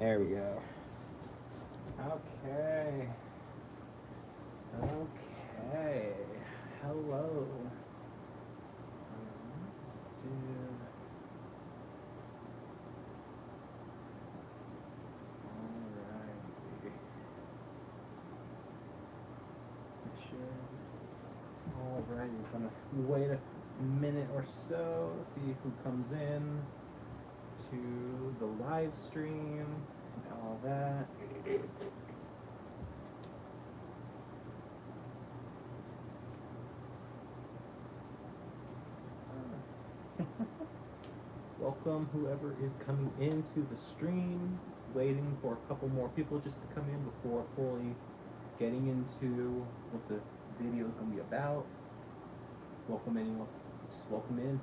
There we go. Okay. Okay. Hello. Alrighty. Alright, we're gonna wait a minute or so, see who comes in to the live stream and all that. Welcome whoever is coming into the stream. Waiting for a couple more people just to come in before fully getting into what the video is going to be about. Welcome anyone. Just welcome in.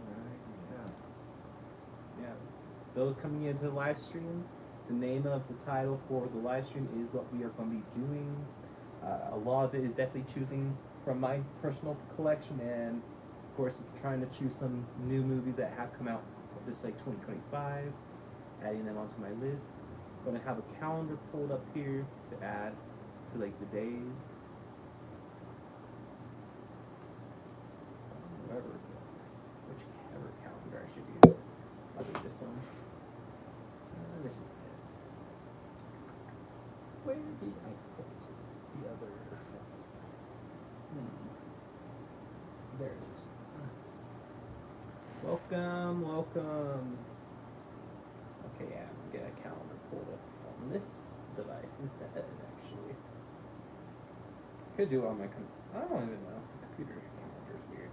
Alright, yeah. Those coming into the live stream, the name of the title for the live stream is what we are going to be doing. A lot of it is definitely choosing from my personal collection, and of course trying to choose some new movies that have come out this 2025, adding them onto my list. I'm going to have a calendar pulled up here to add to the days. Whichever calendar I should use. I'll do this one. This is dead. Where did I put the other phone? There it is. Welcome. Okay, yeah, I'm gonna get a calendar pulled up on this device instead, actually. Could do it on my I don't even know. The computer calendar is weird.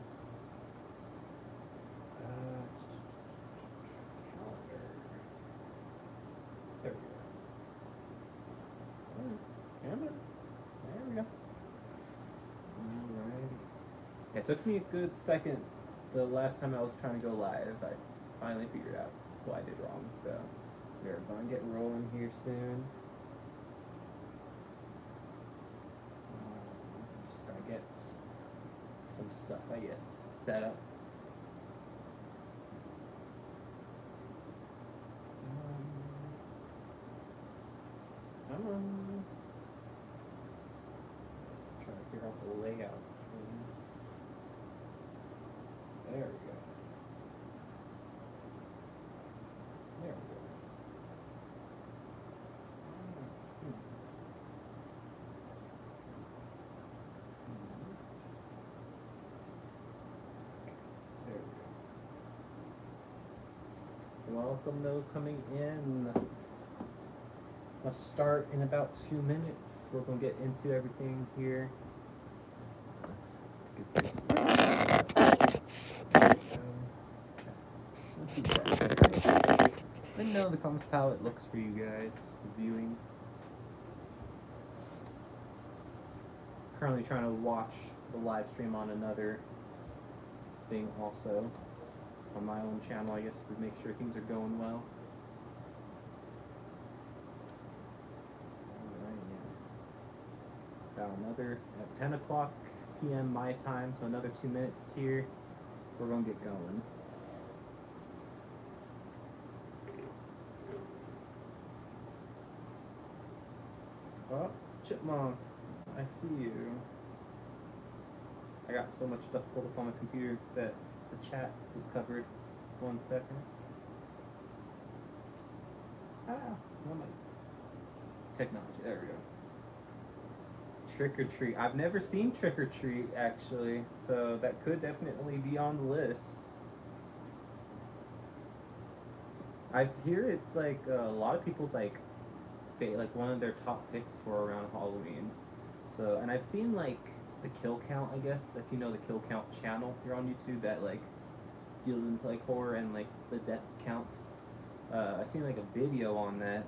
Calendar. There we go. There we go. Alrighty. It took me a good second the last time I was trying to go live. I finally figured out what I did wrong, so we're going to get rolling here soon. Just going to get some stuff, I guess, set up. Trying to figure out the layout for this. There we go. There we go. There we go. Welcome those coming in. Let's start in about 2 minutes. We're going to get into everything here. Get this. There we go. Should be better. Let me know in the comments how it looks for you guys viewing. Currently trying to watch the live stream on another thing also. On my own channel, I guess, to make sure things are going well. About another at 10 o'clock p.m. my time, so another 2 minutes here. We're gonna get going. Oh, Chipmunk, I see you. I got so much stuff pulled up on the computer that the chat was covered. 1 second. Oh my technology. There we go. Trick or Treat. I've never seen Trick or Treat, actually, so that could definitely be on the list. I hear it's like a lot of people's like one of their top picks for around Halloween. So, and I've seen like the Kill Count, I guess, if you know the Kill Count channel here on YouTube that like deals into like horror and like the death counts. I've seen like a video on that.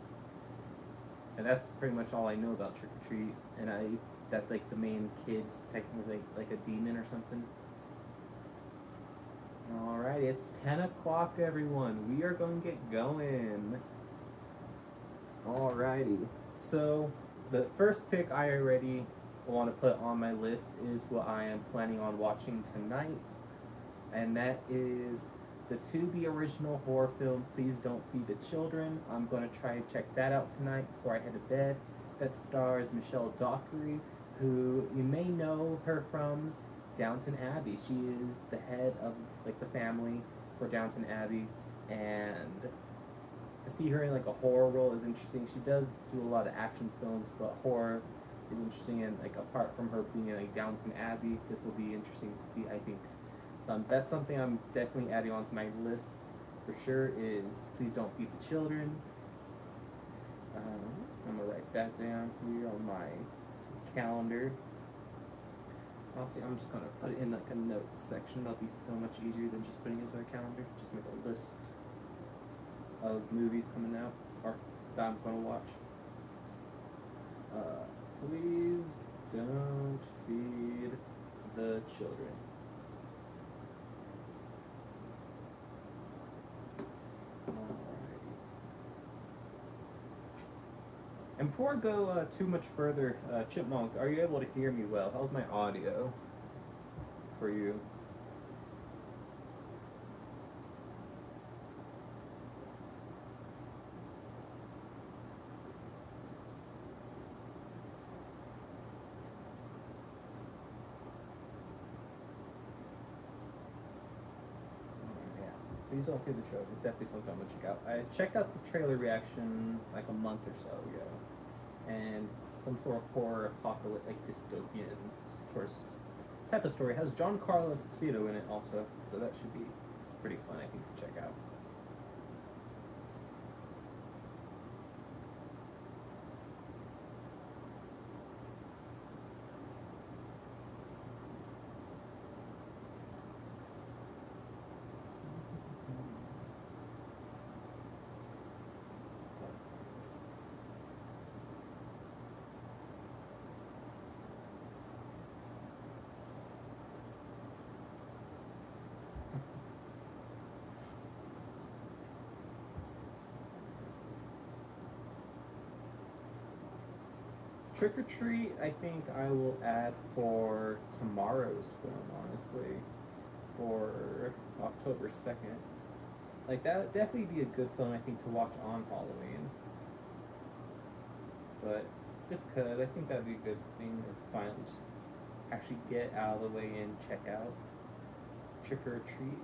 And that's pretty much all I know about Trick or Treat. And that like the main kid's technically like a demon or something. Alright, it's 10 o'clock, everyone. We are going to get going. Alrighty. So, the first pick I already want to put on my list is what I am planning on watching tonight. And that is the Tubi original horror film, Please Don't Feed the Children. I'm going to try and check that out tonight before I head to bed. That stars Michelle Dockery, who you may know her from Downton Abbey. She is the head of like the family for Downton Abbey, and to see her in like a horror role is interesting. She does do a lot of action films, but horror is interesting. And like apart from her being in like Downton Abbey, this will be interesting to see, I think. So that's something I'm definitely adding onto my list for sure. Is Please Don't Feed the Children. I'm gonna write that down here on my calendar. Honestly, I'm just gonna put it in like a notes section. That'll be so much easier than just putting it into a calendar. Just make a list of movies coming out or that I'm gonna watch. Please don't feed the children. Alrighty. And before I go too much further, Chipmunk, are you able to hear me well? How's my audio for you? Please don't feed the children. It's definitely something I'm gonna check out. I checked out the trailer reaction like a month or so ago, and it's some sort of horror apocalyptic, like dystopian towards type of story. It has Giancarlo Esposito in it also, so that should be pretty fun, I think, to check out. Trick or Treat, I think I will add for tomorrow's film, honestly, for October 2nd. Like, that would definitely be a good film, I think, to watch on Halloween. But just because, I think that'd be a good thing to finally just actually get out of the way and check out Trick or Treat.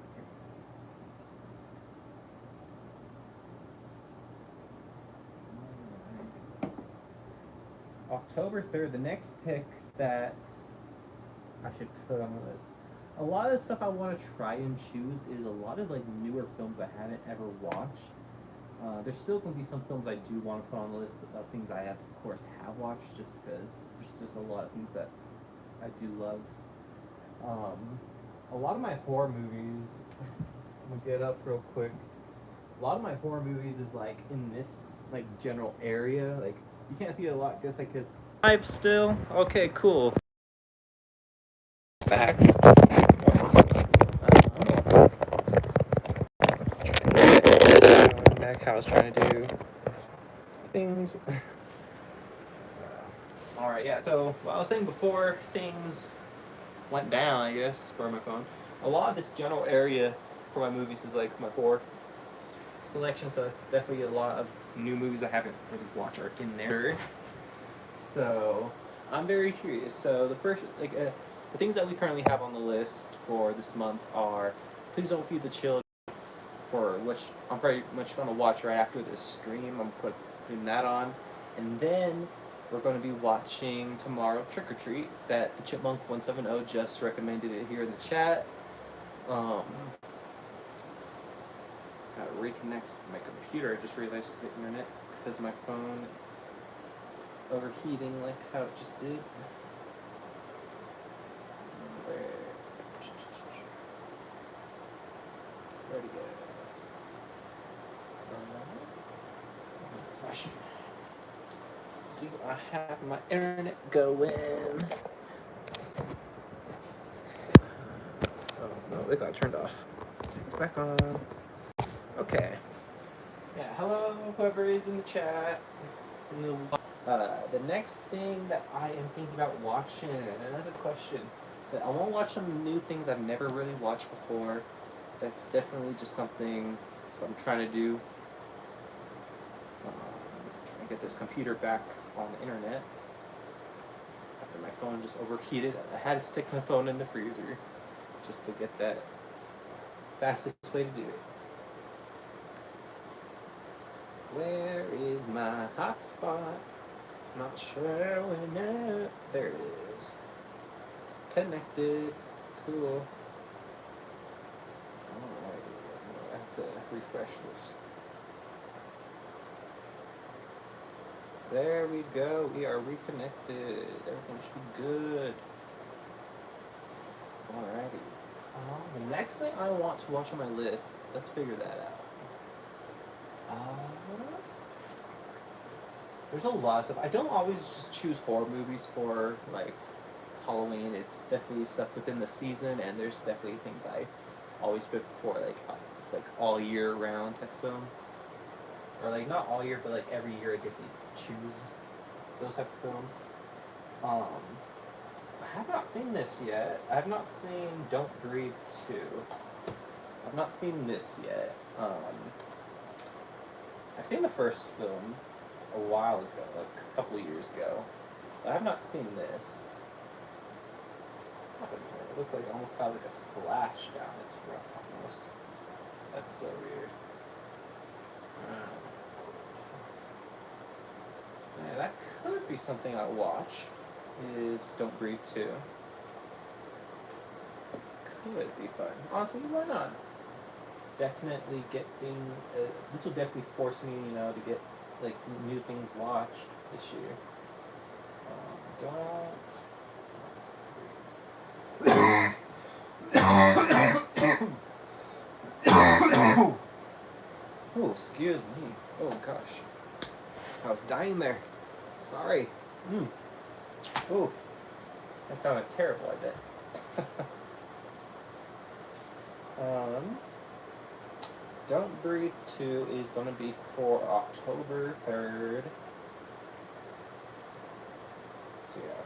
October 3rd, the next pick that I should put on the list. A lot of the stuff I want to try and choose is a lot of like newer films I haven't ever watched. There's still going to be some films I do want to put on the list of things I have, of course, have watched, just because there's just a lot of things that I do love. A lot of my horror movies, I'm gonna get up real quick. A lot of my horror movies is like in this like general area, like. You can't see it a lot, just like this. Live still? Okay, cool. Back. Let's try to get this back how I was trying to do things. Alright, yeah, so what I was saying before things went down, I guess, for my phone. A lot of this general area for my movies is like my horror selection, so it's definitely a lot of new movies I haven't really watched are in there. So I'm very curious. So the first, like, the things that we currently have on the list for this month are Please Don't Feed the Children, for which I'm pretty much going to watch right after this stream. I'm putting that on, and then we're going to be watching tomorrow Trick or Treat that the Chipmunk 170 just recommended it here in the chat. Gotta reconnect my computer. I just realized to the internet because my phone overheating like how it just did. Where'd it go? Do I have my internet going? Oh no, it got turned off. It's back on. Okay. Yeah, hello, whoever is in the chat. The next thing that I am thinking about watching, and that's a question, so I want to watch some new things I've never really watched before. that's definitely just something I'm trying to do. Trying to get this computer back on the internet after my phone just overheated. I had to stick my phone in the freezer just to get that fastest way to do it. Where is my hotspot? It's not showing up. There it is. Connected. Cool. Alrighty. I have to refresh this. There we go. We are reconnected. Everything should be good. Alrighty. The next thing I want to watch on my list, let's figure that out. There's a lot of stuff. I don't always just choose horror movies for like Halloween. It's definitely stuff within the season, and there's definitely things I always pick for like all year round type film, or like not all year, but like every year I definitely choose those type of films. I have not seen this yet. I have not seen Don't Breathe 2. I've not seen this yet. I've seen the first film a while ago, like a couple of years ago. But I have not seen this. It looked like it almost got like a slash down its front almost. That's so weird. Yeah, that could be something I'll watch. Is Don't Breathe 2. Could be fun. Honestly, why not? Definitely getting. This will definitely force me, to get like new things watched this year. Oh, excuse me. Oh gosh, I was dying there. Sorry. Oh, that sounded terrible. I bet. Don't Breathe 2 is going to be for October 3rd. So yeah.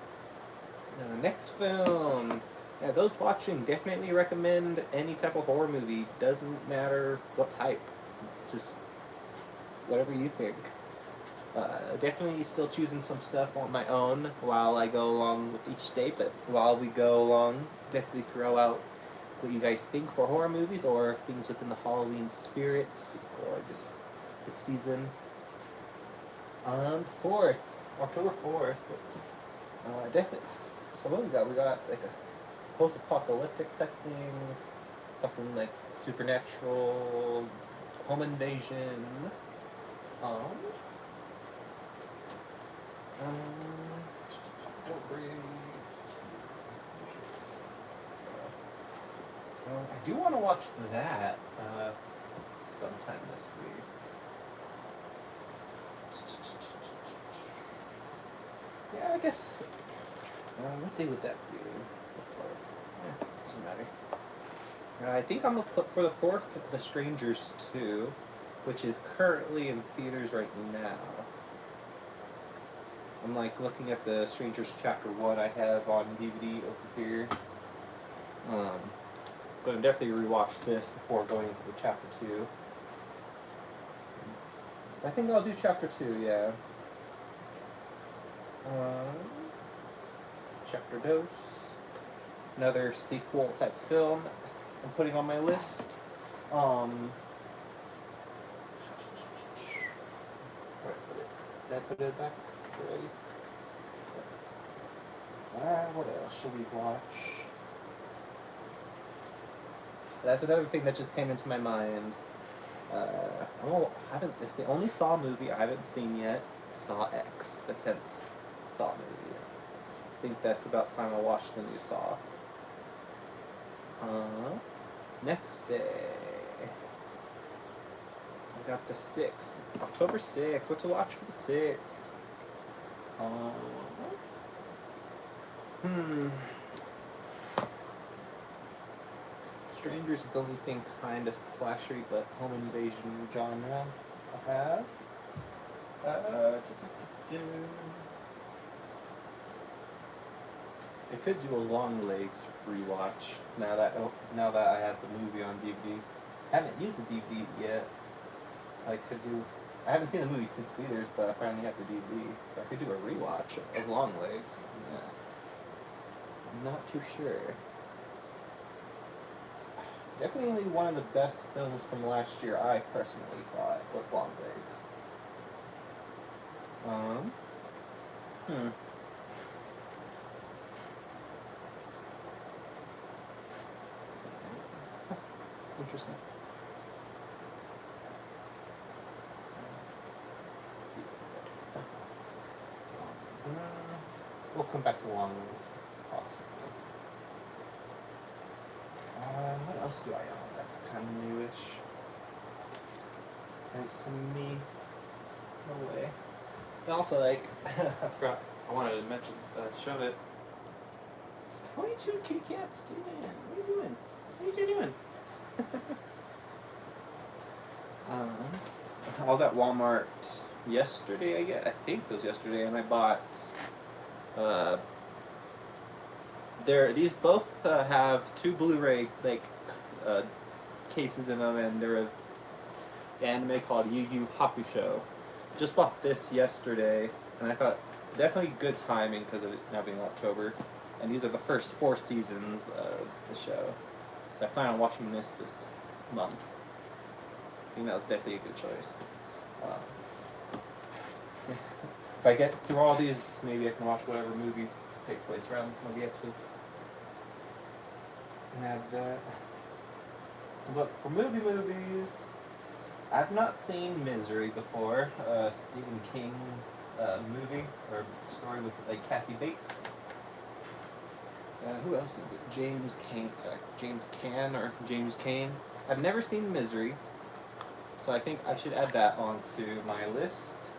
Now, next film. Yeah, those watching, definitely recommend any type of horror movie. Doesn't matter what type. Just whatever you think. Definitely still choosing some stuff on my own while I go along with each day, but while we go along, definitely throw out what you guys think for horror movies or things within the Halloween spirit or just the season. On 4th, October 4th, definitely. So what we got? We got like a post-apocalyptic type thing, something like supernatural, home invasion. Don't breathe. I do want to watch that sometime this week. Yeah, I guess. What day would that be? The 4th. Doesn't matter. I think I'm gonna put for the 4th The Strangers 2, which is currently in theaters right now. I'm like looking at the Strangers Chapter 1 I have on DVD over here. Gonna definitely rewatch this before going into the Chapter 2. I think I'll do Chapter 2, yeah. Chapter Dose. Another sequel type film I'm putting on my list. Where did I put it back already? What else should we watch? That's another thing that just came into my mind. It's the only Saw movie I haven't seen yet. Saw X, the 10th Saw movie. I think that's about time I watched the new Saw. Next day. We got the 6th. October 6th. What to watch for the 6th? Strangers is the only thing kind of slashery, but home invasion genre I have. I could do a Long Legs rewatch now that I have the movie on DVD. I haven't used the DVD yet, so I could do. I haven't seen the movie since theaters, but I finally have the DVD, so I could do a rewatch of Long Legs. Yeah. I'm not too sure. Definitely one of the best films from last year, I personally thought, was Long Legs. Hmm. Interesting. We'll come back to Long Legs, possibly. What else do I own that's kind of newish? Thanks to me. No way. And also, like, I forgot, I wanted to mention, show it. What are you two kitty cats doing? What are you doing? What are you two doing? I was at Walmart yesterday, I think it was yesterday, and I bought, these both have two Blu-ray, like, cases in them, and they're an anime called Yu Yu Hakusho. Just bought this yesterday, and I thought definitely good timing because of it now being October. And these are the first 4 seasons of the show, so I plan on watching this month. I think that was definitely a good choice. If I get through all these, maybe I can watch whatever movies take place around some of the episodes. And add that. But for movies, I've not seen Misery before. Stephen King movie or story with like Kathy Bates. Who else is it? James Cain. I've never seen Misery, so I think I should add that onto my list.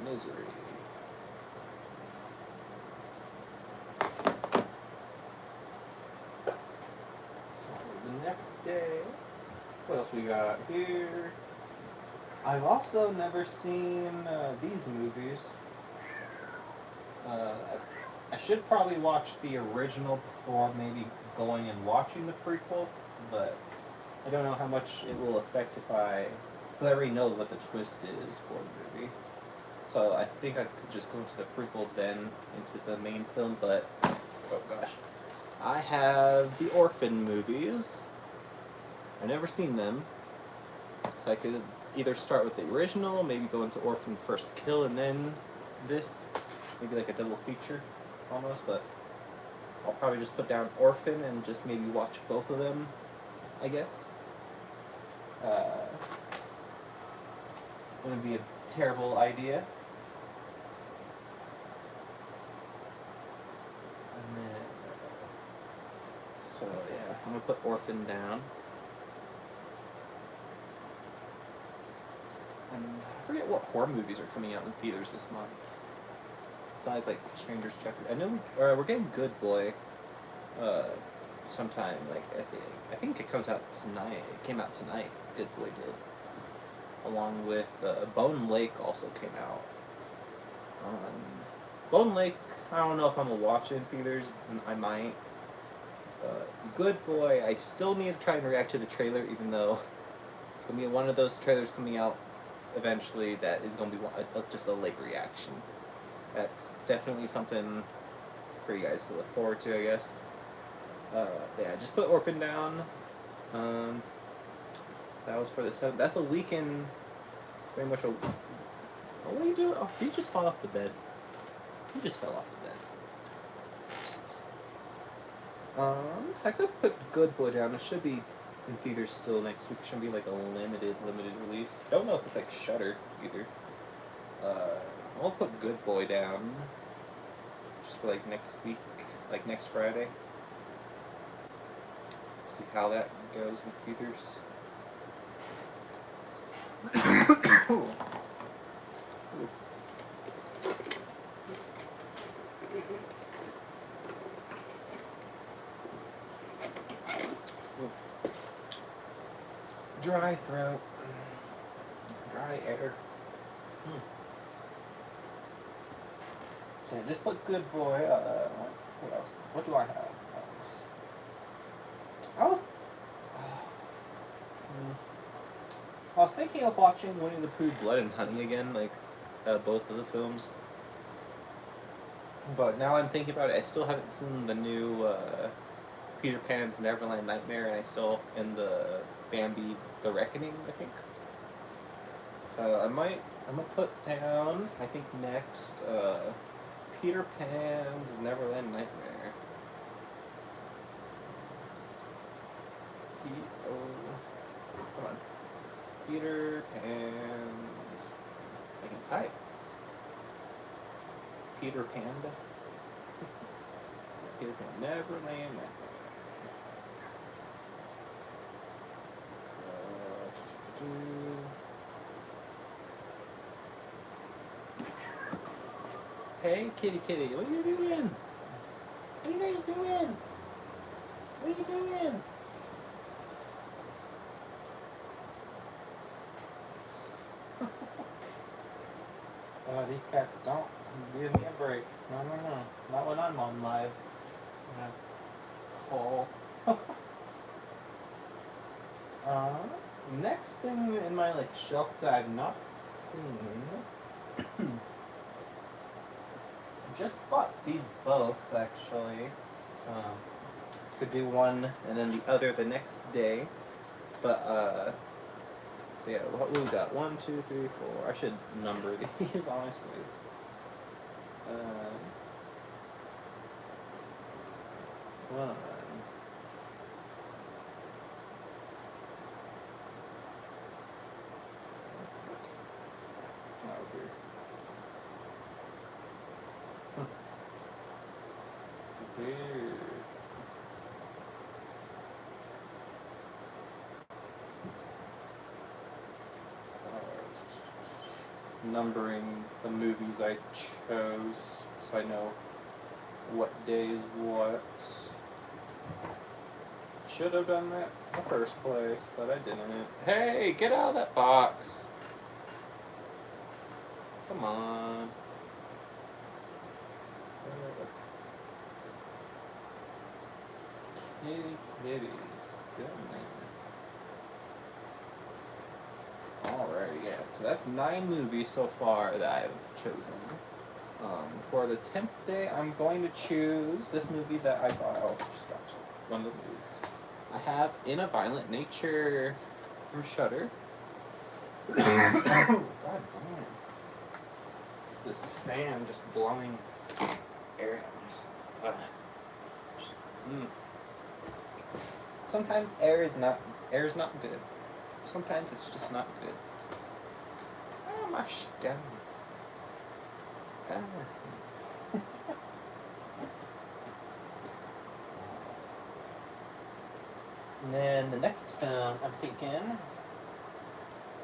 Misery. So the next day, what else we got here? I've also never seen these movies. I should probably watch the original before maybe going and watching the prequel, but I don't know how much it will affect because I already know what the twist is for the movie. So I think I could just go into the prequel then into the main film, but oh gosh. I have the Orphan movies. I've never seen them, so I could either start with the original, maybe go into Orphan First Kill, and then this, maybe like a double feature almost, but I'll probably just put down Orphan and just maybe watch both of them, I guess. Wouldn't be a terrible idea. And then, so yeah, I'm gonna put Orphan down. And I forget what horror movies are coming out in theaters this month. Besides, like, Stranger's Checker. I know we're getting Good Boy sometime, like, I think it comes out tonight. It came out tonight, Good Boy did. Along with Bone Lake also came out. Bone Lake, I don't know if I'm going to watch it in theaters. I might. Good Boy, I still need to try and react to the trailer, even though it's going to be one of those trailers coming out eventually that is going to be just a late reaction. That's definitely something for you guys to look forward to, I guess. Yeah, just put Orphan down. That was for the 7th. That's a weekend. It's very much a... Oh, what are you doing? Oh, did you just fall off the bed? You just fell off the bed. I could put Good Boy down. It should be in theaters still next week. It should be like a limited release. Don't know if it's like Shudder either. I'll put Good Boy down just for like next week, like next Friday. See how that goes in theaters. Ooh. Dry throat. Dry Hi, air. So just put good boy. What else? What do I have? I was. I was thinking of watching Winnie the Pooh, Blood and Honey again, like both of the films. But now I'm thinking about it. I still haven't seen the new Peter Pan's Neverland Nightmare, and I still in the Bambi The Reckoning, I think. So I'm gonna put down, I think next, Peter Pan's Neverland Nightmare. Come on. Peter Pan's. I can type. Peter Panda. Peter Pan Neverland Nightmare. Hey, kitty, what are you doing? What are you guys doing? What are you doing? These cats don't give me a break. No. Not when I'm on live. Call. Next thing in my shelf that I've not seen. Just bought these both actually. Could do one and then the other the next day. But so yeah, what we got? 1, 2, 3, 4. I should number these honestly. 1. Numbering the movies I chose so I know what day is what. Should have done that in the first place, but I didn't. Hey, get out of that box! Come on. Kitties. Goodness. Alrighty, yeah. So that's 9 movies so far that I've chosen. For the 10th day, I'm going to choose this movie that I thought. Oh, just dropped one of the movies. I have In a Violent Nature from Shudder. God damn. This fan just blowing air at me. Sometimes air is not good. Sometimes it's just not good. Oh, my stomach. And then the next film I'm thinking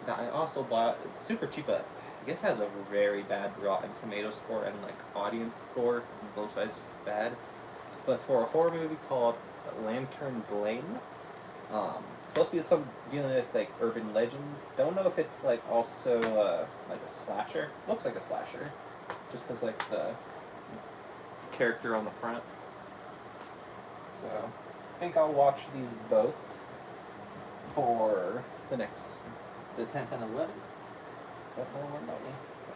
that I also bought, it's super cheap, but I guess has a very bad Rotten Tomatoes score and audience score on both sides, just bad. But it's for a horror movie called Lantern's Lane. It's supposed to be some dealing with urban legends. Don't know if it's also a slasher. Looks like a slasher, just because the character on the front. So I think I'll watch these both for the 10th and 11th. Don't know when the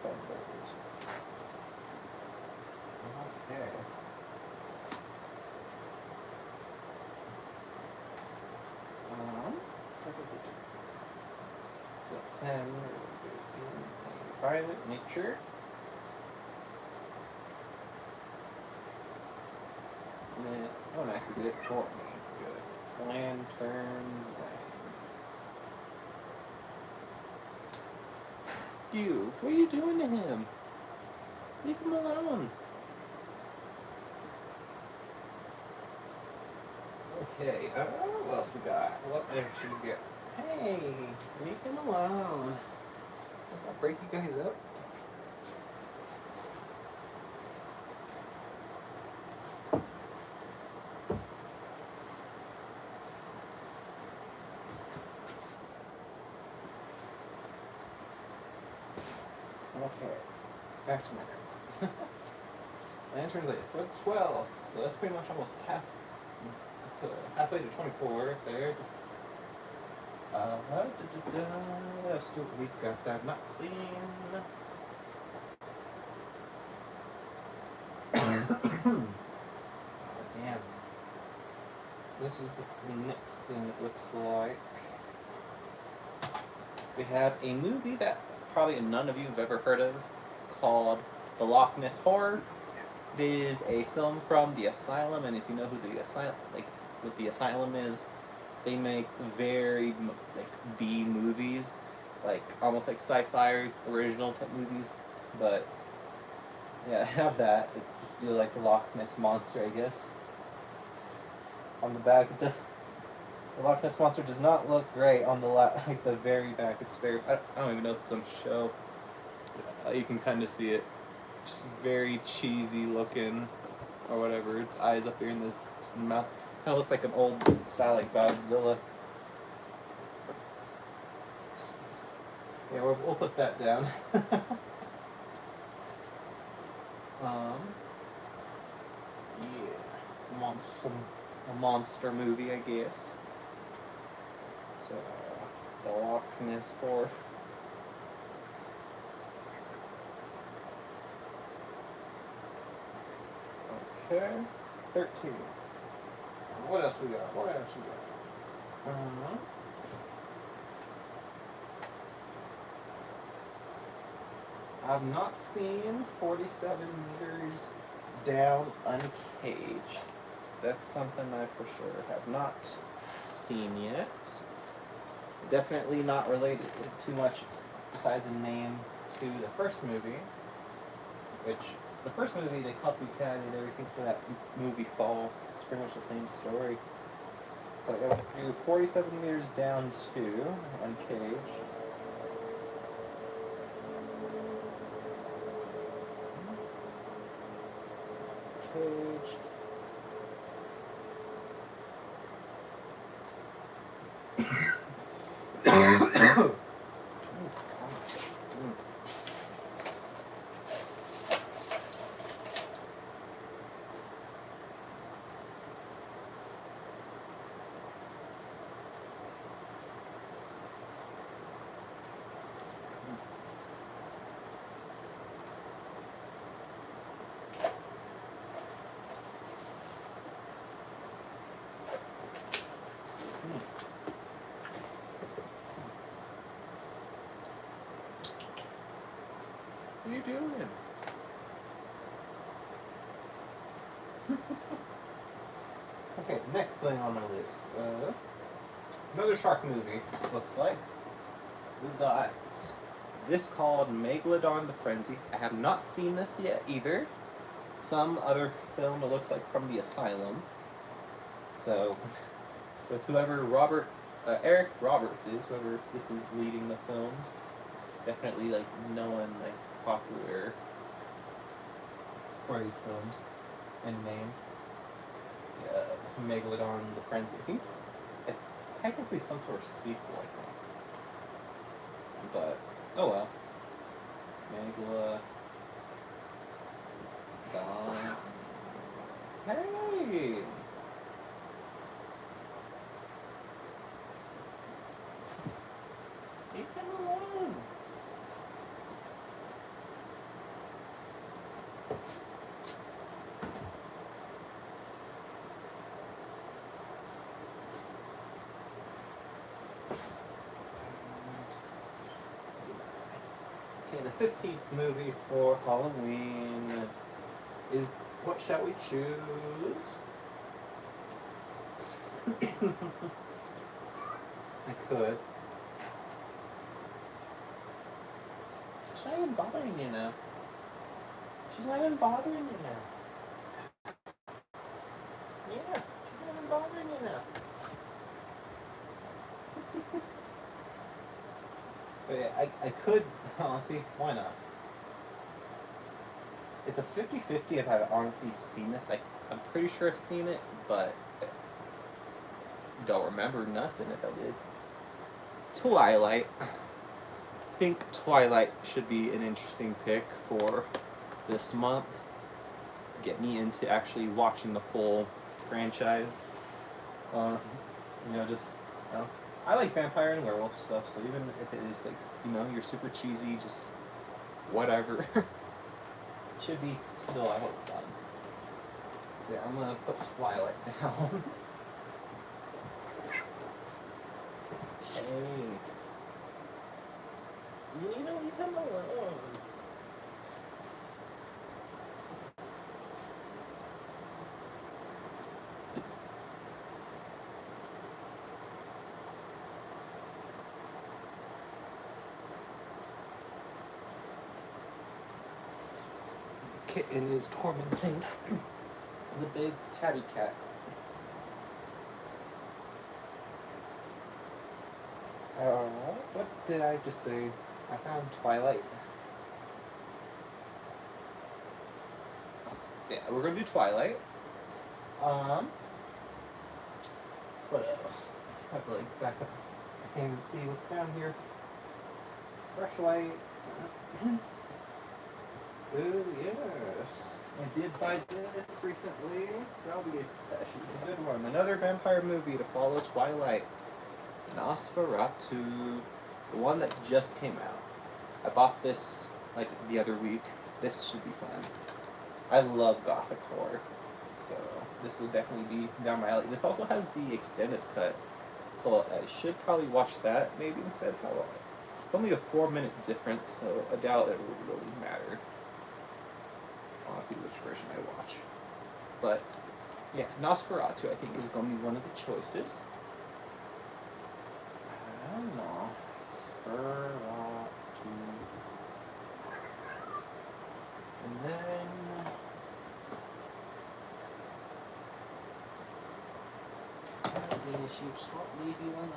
phone goes. Okay. So 10, Violent Nature. And then, oh nice, it did it for me. Good. Lanterns Lane. You, what are you doing to him? Leave him alone. Okay, what else we got? What else should we get? Hey, leave him alone. I'll break you guys up. back to Lanterns. Lanterns like for 12, so that's pretty much almost halfway to 24 right there. Just let's do what we've got that I've not seen. Oh, damn. This is the next thing it looks like. We have a movie that probably none of you have ever heard of called The Loch Ness Horror. It is a film from the Asylum, and if you know who the Asylum, what the Asylum is, they make very B movies, almost like sci-fi original type movies. But yeah, I have that. It's supposed to be like the Loch Ness monster, I guess. On the back, the Loch Ness monster does not look great on the the very back. It's very. I don't even know if it's going to show. You can kind of see it. Just very cheesy looking, or whatever. Its eyes up here in this mouth. Kind of looks like an old style like Godzilla. Yeah, we'll put that down. Yeah, a monster movie, I guess. So, the Loch Ness Horror. Okay, 13. What else we got? I've not seen 47 meters down uncaged. That's something I for sure have not seen yet. Definitely not related too much besides a name to the first movie, which the first movie they copycatted everything for that movie Fall. It's pretty much the same story. But I went through 47 meters down to uncaged. Caged. What are you doing? Okay, next thing on my list. Another shark movie, looks like. We got this called Megalodon the Frenzy. I have not seen this yet either. Some other film it looks like from the Asylum. So, with whoever Eric Roberts is, whoever this is leading the film, definitely known popular for his films and name. Megalodon the Frenzy. I think it's technically some sort of sequel, I think. But oh well. Megalodon. Hey. Leave him alone. Okay, the 15th movie for Halloween is What Shall We Choose? I could. She's not even bothering you now. She's not even bothering you now. Yeah, she's not even bothering you now. But yeah, I could, honestly, why not? It's a 50-50 if I've honestly seen this. I'm pretty sure I've seen it, but don't remember nothing if I did. Twilight. think Twilight should be an interesting pick for this month. Get me into actually watching the full franchise. Just I like vampire and werewolf stuff. So even if it is like you're super cheesy, just whatever, should be still I hope fun. So yeah, I'm gonna put Twilight down. Hey, leave him alone. Kitten is tormenting the big tabby cat. What did I just say? I found Twilight. So yeah, we're gonna do Twilight. What else? I have to like back up my hand and see what's down here. Fresh light. Oh yes, I did buy this recently. That should be a good one. Another vampire movie to follow Twilight. Nosferatu, the one that just came out. I bought this like the other week. This should be fun. I love gothic horror, so this will definitely be down my alley. This also has the extended cut, so I should probably watch that maybe instead. It's only a 4-minute difference, so I doubt it will really matter. Honestly, which version I watch. But yeah, Nosferatu I think is going to be one of the choices. I don't know. Nosferatu. And then she won't leave you alone.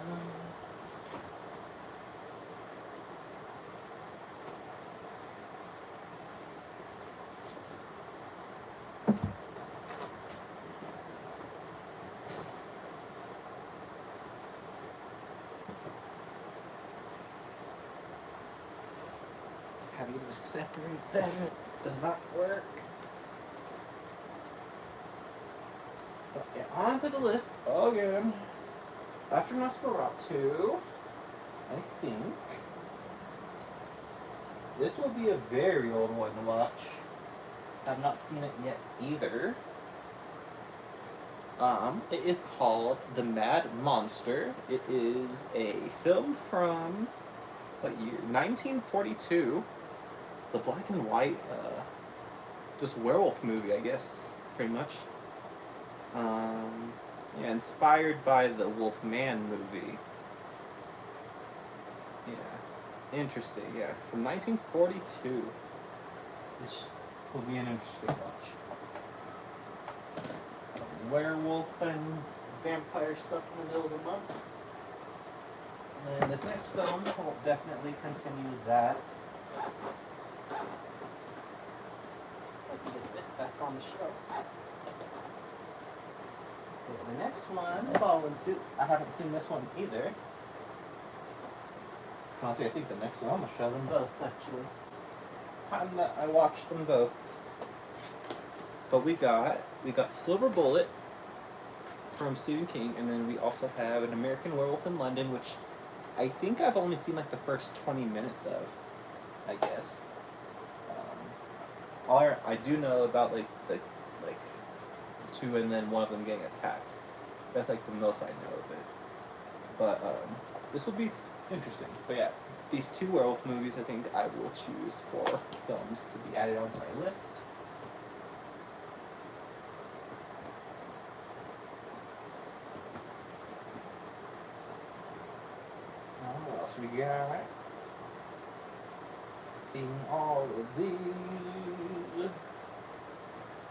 Having to separate them does not work. But yeah, on to the list again. After Nosferatu, I think this will be a very old one to watch. I've not seen it yet either. It is called The Mad Monster. It is a film from what year? 1942. It's a black and white, just werewolf movie, I guess, pretty much. Yeah, inspired by the Wolfman movie. Yeah, interesting. Yeah, from 1942. This will be an interesting watch. Some werewolf and vampire stuff in the middle of the month. And then this next film will definitely continue that. Let me get this back on the shelf. Okay, the next one, following suit. I haven't seen this one either. Honestly, I think the next one, I'm going to show them both, actually. Time that I watched them both. But we got Silver Bullet from Stephen King, and then we also have An American Werewolf in London, which I think I've only seen like the first 20 minutes of, I guess. All I do know about like two and then one of them getting attacked. That's like the most I know of it. But this will be interesting. But yeah, these two werewolf movies I think I will choose for films to be added onto my list. What else we got? Seen all of these.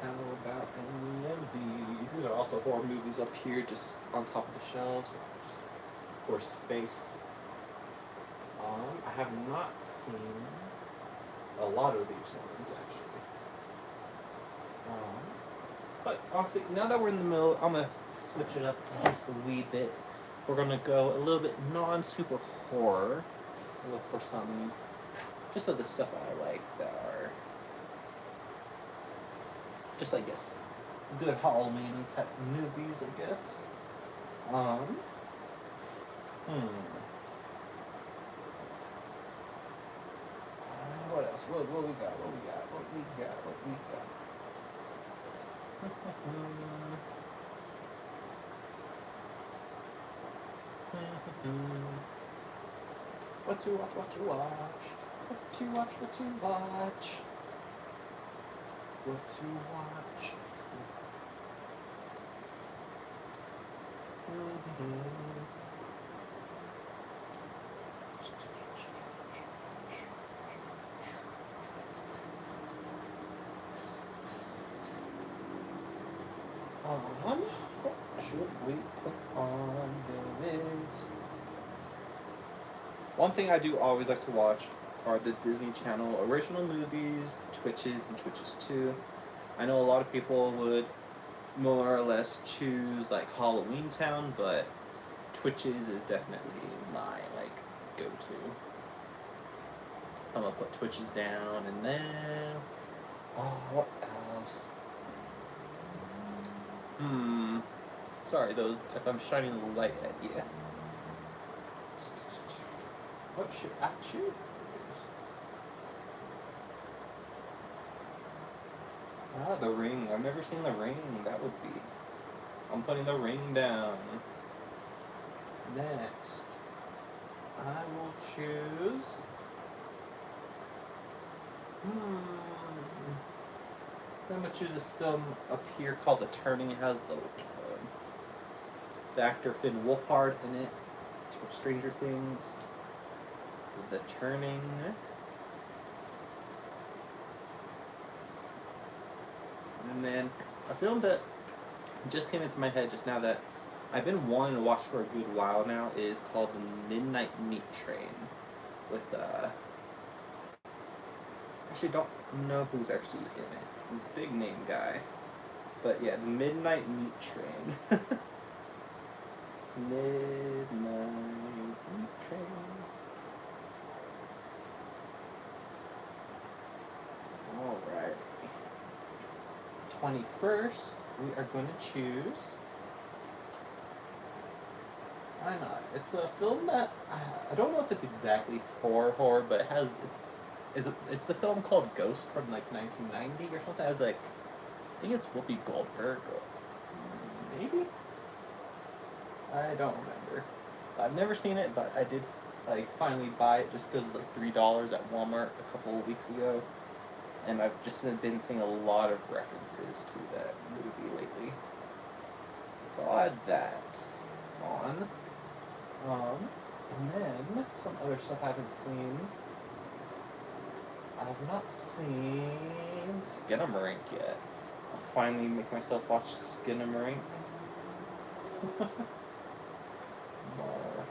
How about any of these? These are also horror movies up here, just on top of the shelves, just for space. I have not seen a lot of these ones actually. But honestly, now that we're in the middle, I'm gonna switch it up just a wee bit. We're gonna go a little bit non-super horror. look for some, just of the stuff I like that are, just I guess, good Halloween type movies, I guess. What else? What we got? What we got? What we got? What we got? What to watch? What to watch? What to watch? What to watch? What to watch? What should we put on the list? One thing I do always like to watch are the Disney Channel original movies, Twitches, and Twitches 2. I know a lot of people would more or less choose like Halloween Town, but Twitches is definitely my like go-to. I'm gonna put Twitches down, and then what else? Sorry, those if I'm shining a light at you. What should I choose? The Ring. I've never seen The Ring. That would be. I'm putting The Ring down. Next, I will choose. I'm gonna choose this film up here called The Turning. It has the actor Finn Wolfhard in it. It's from Stranger Things. The Turning. And then a film that just came into my head just now that I've been wanting to watch for a good while now is called The Midnight Meat Train with actually don't know who's actually in it. It's a big name guy. But yeah, The Midnight Meat Train. Midnight Meat Train. Alright. 21st, we are going to choose. Why not? It's a film that I don't know if it's exactly horror, but it has it's the film called Ghost from like 1990 or something. It has like I think it's Whoopi Goldberg, or maybe. I don't remember. I've never seen it, but I did like finally buy it just because it's like $3 at Walmart a couple of weeks ago. And I've just been seeing a lot of references to that movie lately. So I'll add that on. And then some other stuff I haven't seen. I have not seen Skinamarink yet. I'll finally make myself watch Skinamarink. More.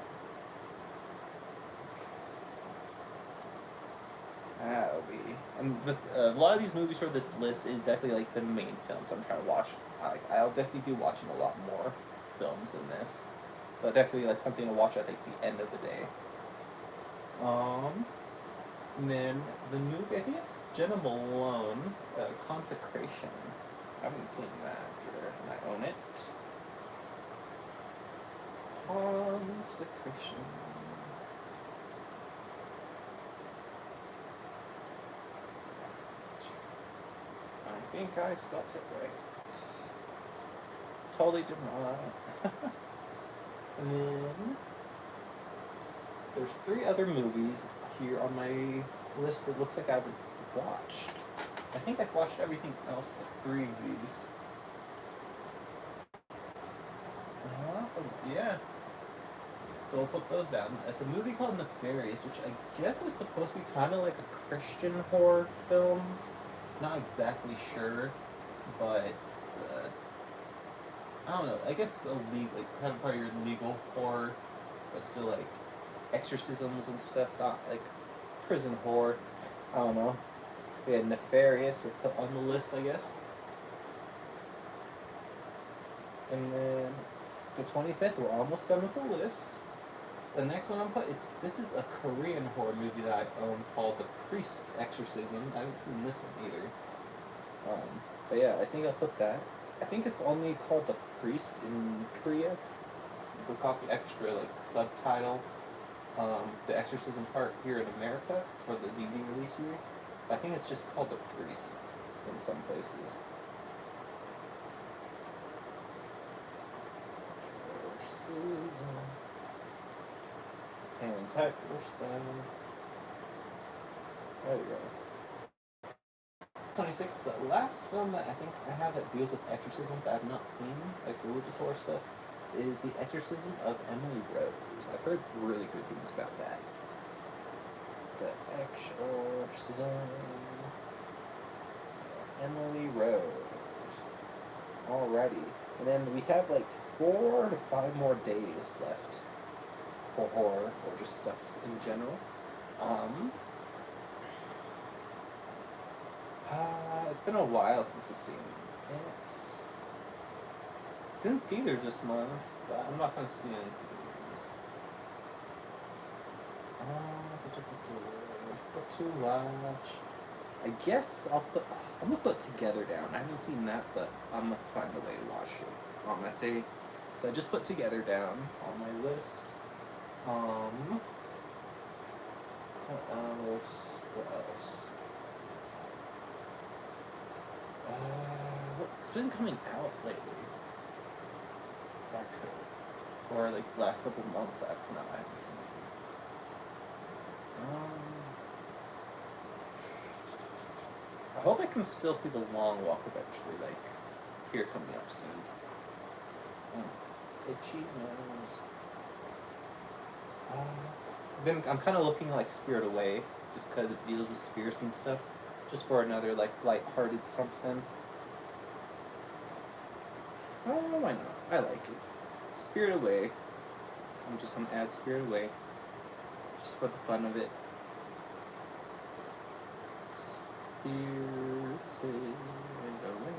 That'll be. And a lot of these movies for this list is definitely like the main films I'm trying to watch. I'll definitely be watching a lot more films than this, but definitely like something to watch at like the end of the day. And then the movie, I think it's Jenna Malone, Consecration. I haven't seen that either, and I own it. Consecration. I think I spelled it right. Totally did not. And then there's 3 other movies here on my list that looks like I've watched. I think I've watched everything else but 3 of these. Yeah. So we'll put those down. It's a movie called Nefarious, which I guess is supposed to be kind of like a Christian horror film. Not exactly sure, but I don't know. I guess a like kind of part of your legal horror, but still like exorcisms and stuff. Not like prison horror. I don't know. We had Nefarious. We put on the list, I guess. And then the 25th. We're almost done with the list. The next one I'm put this is a Korean horror movie that I own called The Priest Exorcism. I haven't seen this one either. But yeah, I think I'll put that. I think it's only called The Priest in Korea. Look out the extra like subtitle. The exorcism part here in America for the DVD release here. I think it's just called The Priests in some places. And type then. There we go. 26. The last film that I think I have that deals with exorcisms that I've not seen, like religious horror stuff, is The Exorcism of Emily Rose. I've heard really good things about that. The Exorcism of Emily Rose. Alrighty. And then we have like 4 to 5 more days left for horror or just stuff in general. It's been a while since I've seen it. It's in theaters this month, but I'm not gonna see it in theaters. What to watch? I guess I'm gonna put Together down. I haven't seen that, but I'm gonna find a way to watch it on that day. So I just put Together down on my list. What else? What's been coming out lately? Or like last couple of months that have come out I haven't seen. I hope I can still see The Long Walk eventually, like here coming up soon. Itchy nose. I'm kind of looking like Spirit Away, just because it deals with spirits and stuff. Just for another like light-hearted something. Oh, why not? I like it. Spirit Away. I'm just gonna add Spirit Away, just for the fun of it. Spirited Away.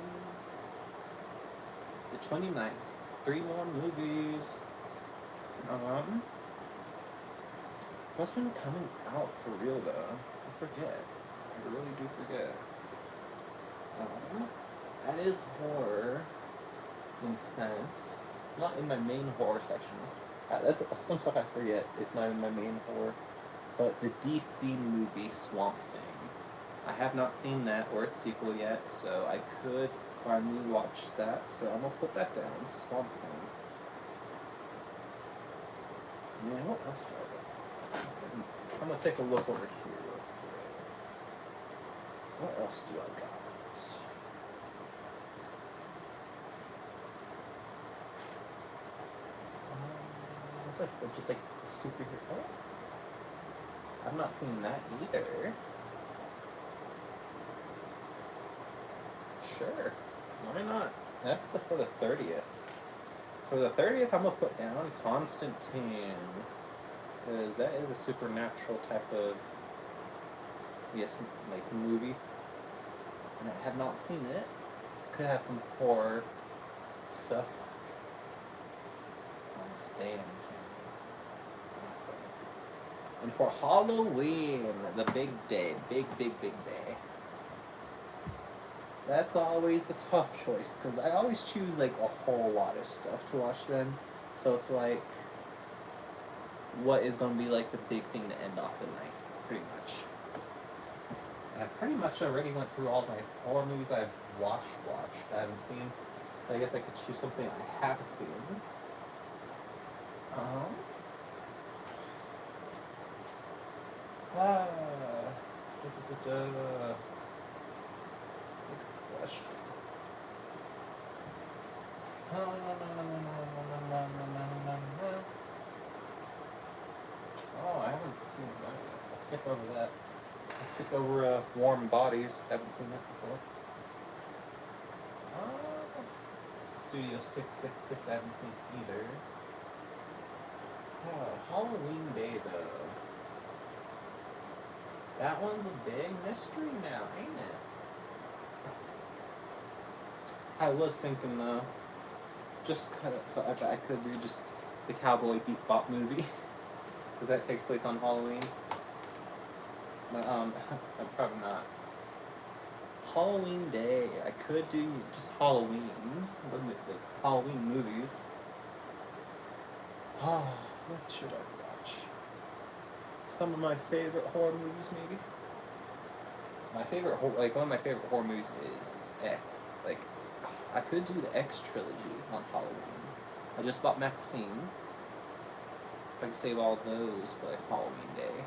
The 29th. 3 more movies. What's been coming out for real though? I forget. I really do forget. That is horror, in a sense. Not in my main horror section. That's some stuff I forget. It's not in my main horror. But the DC movie Swamp Thing. I have not seen that or its sequel yet, so I could finally watch that. So I'm gonna put that down. Swamp Thing. Man, what else do I got? I'm gonna take a look over here. What else do I got? Looks like just like superhero. I've not seen that either. Sure, why not? That's for the 30th. For the 30th, I'm gonna put down Constantine, because that is a supernatural type of like movie. And I have not seen it. Could have some horror stuff. Constantine. Awesome. And for Halloween, the big day, big day. That's always the tough choice, because I always choose like a whole lot of stuff to watch then. So it's like, what is going to be like the big thing to end off the night, pretty much. And I pretty much already went through all my horror movies I've watched. I haven't seen. So I guess I could choose something I have seen. Question. Oh, I haven't seen that yet. I'll skip over that. I'll skip over Warm Bodies. Haven't seen that before. Studio 666 I haven't seen either. Halloween Day though. That one's a big mystery now, ain't it? I was thinking though, just so I could do just the Cowboy Bebop movie. because that takes place on Halloween. But probably not. Halloween Day. I could do just Halloween. Like Halloween movies. Oh, what should I watch? Some of my favorite horror movies, maybe. My favorite one of my favorite horror movies is like I could do the X trilogy on Halloween. I just bought Maxine. I could save all those for like Halloween Day.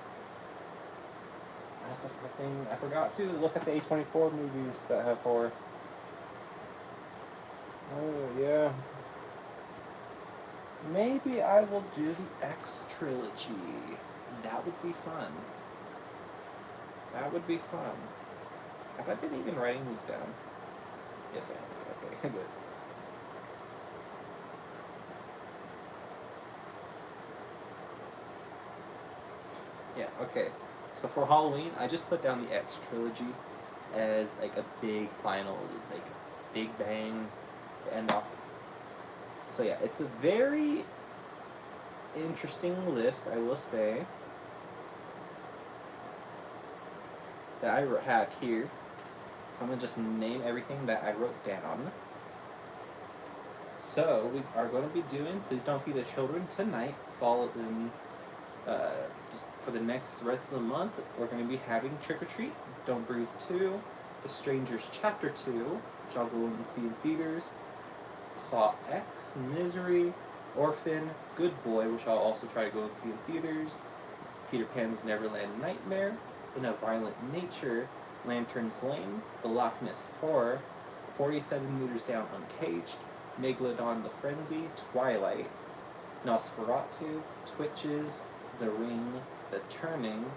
That's the first thing. I forgot to look at the A24 movies that have horror. Oh yeah. Maybe I will do the X trilogy. That would be fun. That would be fun. Have I been even writing these down? Yes, I have. Okay, good. Yeah, okay. So for Halloween, I just put down the X trilogy as like a big final, like big bang to end off. So yeah, it's a very interesting list, I will say, that I have here. So I'm going to just name everything that I wrote down. So we are going to be doing Please Don't Feed the Children tonight, followed in just for the rest of the month. We're going to be having Trick or Treat, Don't Breathe 2, The Strangers Chapter 2, which I'll go and see in theaters, Saw X, Misery, Orphan, Good Boy, which I'll also try to go and see in theaters, Peter Pan's Neverland Nightmare, In a Violent Nature, Lantern's Lane, The Loch Ness Horror, 47 Meters Down Uncaged, Megalodon the Frenzy, Twilight, Nosferatu, Twitches, The Ring, The Turning,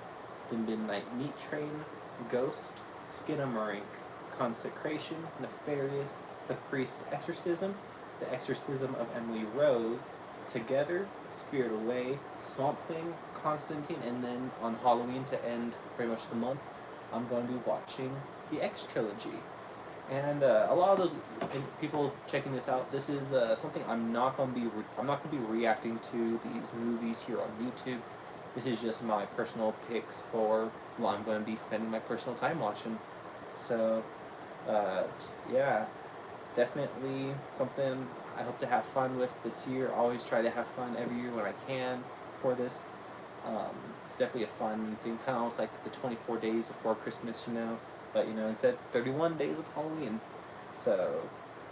The Midnight Meat Train, Ghost, Skinamarink, Consecration, Nefarious, The Priest Exorcism, The Exorcism of Emily Rose, Together, Spirit Away, Swamp Thing, Constantine, and then on Halloween to end pretty much the month, I'm going to be watching the X trilogy. And a lot of those people checking this out, this is something I'm not going to be reacting to these movies here on YouTube. This is just my personal picks for what I'm going to be spending my personal time watching. So, yeah, definitely something I hope to have fun with this year. I always try to have fun every year when I can for this. It's definitely a fun thing, kind of almost like the 24 days before Christmas, but instead 31 days of Halloween. So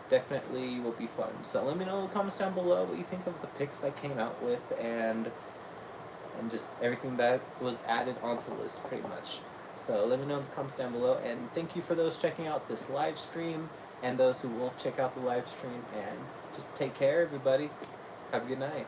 definitely will be fun. So let me know in the comments down below what you think of the picks I came out with and just everything that was added onto the list pretty much. So let me know in the comments down below, and thank you for those checking out this live stream and those who will check out the live stream, and just take care everybody. Have a good night.